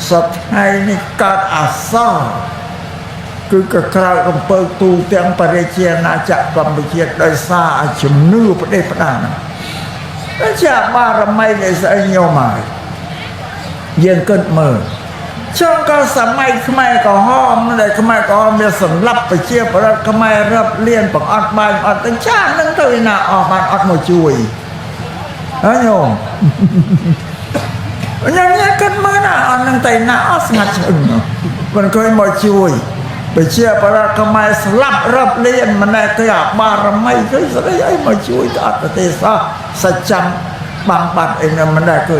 សពថ្ងៃនេះកើតអាសរគឺក៏ក្រៅអំពើទូទាំងបរិជាណាចក្រកម្ពុជាដោយសារជំនឿប្រទេសផ្ដាណាតែជាបារមីនៃស្អីញោមហើយយើងគិតមើលចុងក៏សម័យខ្មែរក្រហមដែលខ្មែរក្រហមវាសម្លាប់ប្រជាប្រដ្ឋខ្មែររាប់លានបង្អត់បាយអត់ទៅចាស់នឹងទៅណាអស់បានអត់មកជួយហើយញោមញ៉ាំគិតមើលណាអត់នឹងទៅណាអស់ស្ងាត់ឆ្អឹងមិនឃើញមកជួយប្រជាប្រដ្ឋខ្មែរស្លាប់រាប់លានម្នាក់ទៅអាបារមីគឺស្អីអីមកជួយទៅអត់ប្រទេសសច្ចចាំបាំងបាត់អីនៅម្នាក់គឺ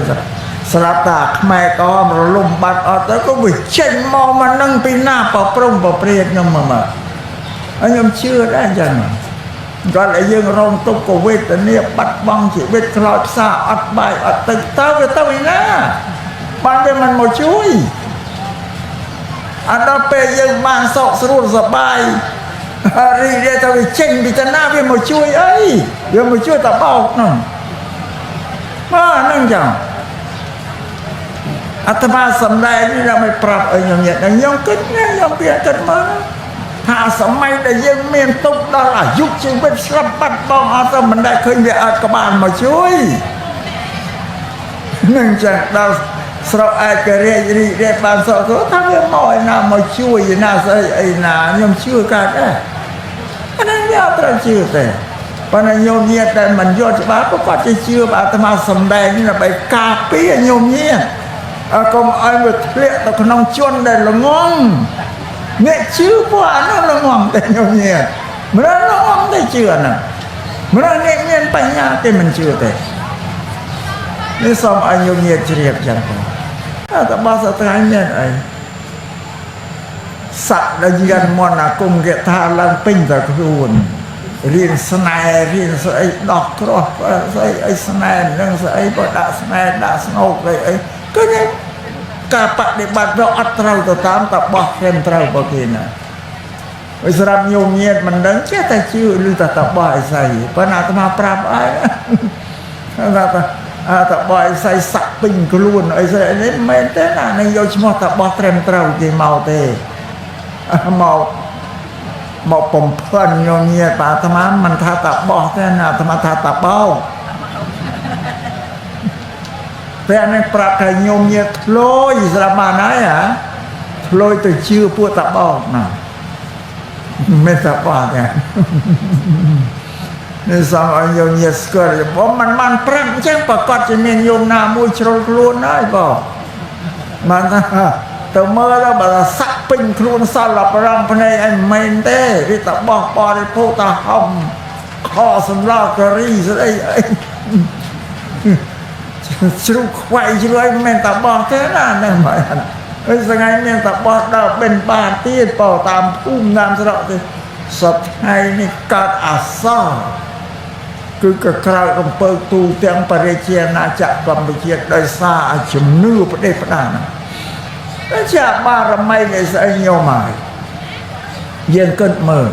ស្រាប់តែខ្មែរក៏រលំបាត់អត់ទៅក៏វាចេញមកមកនឹងពីណាប្រព្រំប្រព្រាតខ្ញុំមកហើយខ្ញុំជឿដែរអញ្ចឹងគាត់ឲ្យយើងរងទុក្ខវេទនាបាត់បង់ជីវិតខ្លោចផ្សាអត់បាយអត់ទឹកទៅវាទៅឯណាបានវាមិនមកជួយអត់ដល់ពេលយើងបានសោកស្រួលសប្បាយរីករាយទៅវាចេញពីតាណាវាមកជួយអីវាមកជួយតបោកហ្នឹងបាទហ្នឹងចឹងអាត្មាសំដែងនេះដើម្បីប្រាប់ឲ្យខ្ញុំញាតិខ្ញុំគិតណាខ្ញុំគិតមើលថាសម័យដែលយើងមានទុកដល់អាយុជីវិតស្លាប់បាត់បង់អត់ទៅមិនដែលឃើញវាអត់ក្បាលមកជួយនឹងចឹងដល់ស្រុកឯករាជ្យរីករាយបានសោកស្រួលថាវាមកឯណាមកជួយឯណាស្អីអីណាខ្ញុំជឿកើតដែរអានេះវាអត់ត្រូវជឿទេប៉ុន្តែញោមញាតិដែលមិនយល់ច្បាស់ក៏គាត់ជឿបើអាត្មាសំដែងនេះដើម្បីការពារញោមញាតិកុំឲ្យវាធ្លាក់ទៅក្នុងជន់ដែលល្ងងអ្នកជឿពួកអានោះល្ងងតែញោមញាតិមិនល្ងងតែជឿហ្នឹងមិនអ្នកមានបញ្ញាទេមិនជឿទេនេះសូមឲ្យញោមញាតិជ្រាបចឹងទៅតែបោះសថ្ងៃមានអីស័កដែលយានមន្តអាគមគេថាឡើងពេញតែខ្លួនរៀនស្នេហ៍រៀនស្អីដោះក្រោះស្អីអីស្នេហ៍នឹងស្អីក៏ដាក់ស្នេហ៍ដាក់ស្នោកអីគឺការបដិបត្តិវាអត់ត្រូវទៅតាមតបោះត្រឹមត្រូវបើគេណាហើយសម្រាប់ញោមញាតិមិនដឹងចេះតែជឿឬតែតបោះអីស្អីប៉ុន្តែអាត្មាប្រាប់អីថាតបោះអីស្អីសាក់ពេញខ្លួនអីស្អីនេះមិនមែនទេណានឹងយកឈ្មោះតបោះត្រឹមត្រូវគេមកទេមកបំផិនញោមញាតិអាត្មាមិនថាតបោះទេណាអាត្មាថាតបោតែនេះប្រាប់ថាញោមញាតិធ្លុយស្រាប់បានហើយធ្លុយទៅជឿពួកតបោណាមិនតបោទេនេះសងឲ្យញោមញាតិស្គាល់បងមិនបានប្រាប់អញ្ចឹងប្រកាសជាមានញោមណាមួយជ្រុលខ្លួនហើយបងបានថាទៅមើលទៅបើសាក់ពេញខ្លួនសល់ប្រងភ្នែកអីមិនមែនទេវាតបោះបរិភោគតាហំខសម្លាការីស្អីជ្រុកខ្វាយជ្រួយមិនមែនតបោះទេណាហ្នឹងមកហើយស្ថ្ងៃមានតបោះដល់បិណ្ឌបាតទៀតបើតាមភូមិតាមស្រុកទេសពថ្ងៃនេះកើតអាសរគឺក៏ក្រៅអំពើទូទាំងបរិជាណាចក្រកម្ពុជាដោយសារជំនឿប្រទេសផ្ដាណាតែជាបារមីនៃស្អីញោមហើយយើងគិតមើល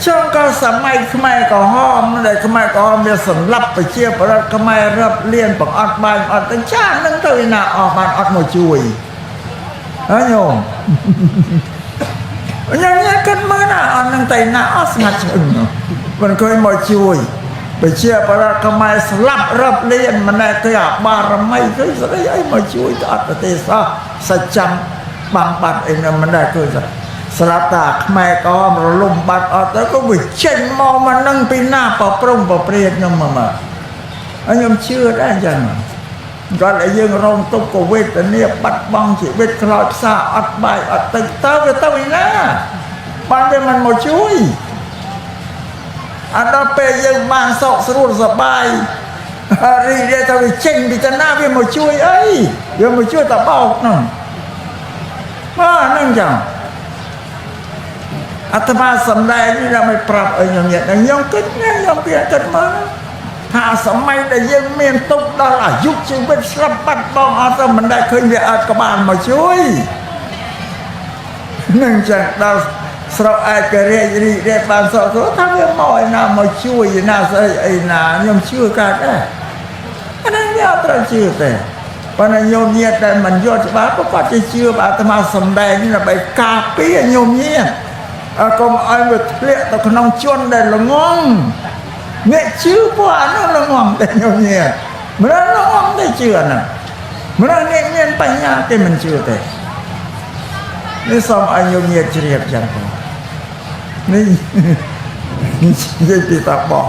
ចុងក៏សម័យខ្មែរក្រហមដែលខ្មែរក្រហមវាសម្លាប់ប្រជាប្រដ្ឋខ្មែររាប់លានបង្អត់បាយអត់ទៅចាស់នឹងទៅណាអស់បានអត់មកជួយហើយញោមញ៉ាំគិតមើលណាអត់នឹងទៅណាអស់ស្ងាត់ឆ្អឹងមិនឃើញមកជួយប្រជាប្រដ្ឋខ្មែរស្លាប់រាប់លានម្នាក់ទៅអាបារមីគឺស្អីអីមកជួយទៅអត់ប្រទេសសច្ចចាំបាំងបាត់អីនៅម្នាក់គឺស្រាប់តែខ្មែរក៏រលំបាត់អត់ទៅក៏វាចេញមកមកនឹងពីណាប្រព្រំប្រព្រាតខ្ញុំមកហើយខ្ញុំជឿដែរអញ្ចឹងគាត់ឲ្យយើងរងទុក្ខវេទនាបាត់បង់ជីវិតខ្លោចផ្សាអត់បាយអត់ទឹកទៅវាទៅឯណាបានវាមិនមកជួយអត់ដល់ពេលយើងបានសោកស្រួលសប្បាយរីករាយទៅវាចេញពីតាណាវាមកជួយអីវាមកជួយតបោកហ្នឹងបាទហ្នឹងចឹងអាត្មាសំដែងនេះដើម្បីប្រាប់ឲ្យខ្ញុំញាតិខ្ញុំគិតណាខ្ញុំគិតមើលថាសម័យដែលយើងមានទុកដល់អាយុជីវិតស្លាប់បាត់បង់អត់ទៅមិនដែលឃើញវាអត់ក្បាលមកជួយនឹងចឹងដល់ស្រុកឯករាជ្យរីករាយបានសោកស្រួលថាវាមកឯណាមកជួយឯណាស្អីអីណាខ្ញុំជឿកើតដែរអានេះវាអត់ត្រូវជឿទេ ប ប៉ុន្តែញោមញាតដែលមិនយល់ច្បាស់ក៏គាត់ជឿបើអាត្មាសំដែងនេះដើម្បីការពារញោមញាតកុំឲ្យវាធ្លាក់ទៅក្នុងជនដែលល្ងងអ្នកជឿពួកអានោះល្ងងតែញោមញាតមិនល្ងងតែជឿណាមិនអ្នកមានបញ្ញាគេមិនជឿទេនេះសូមឲ្យញោមញាតជ្រាបចឹងនេះនិយាយពីតាបោះ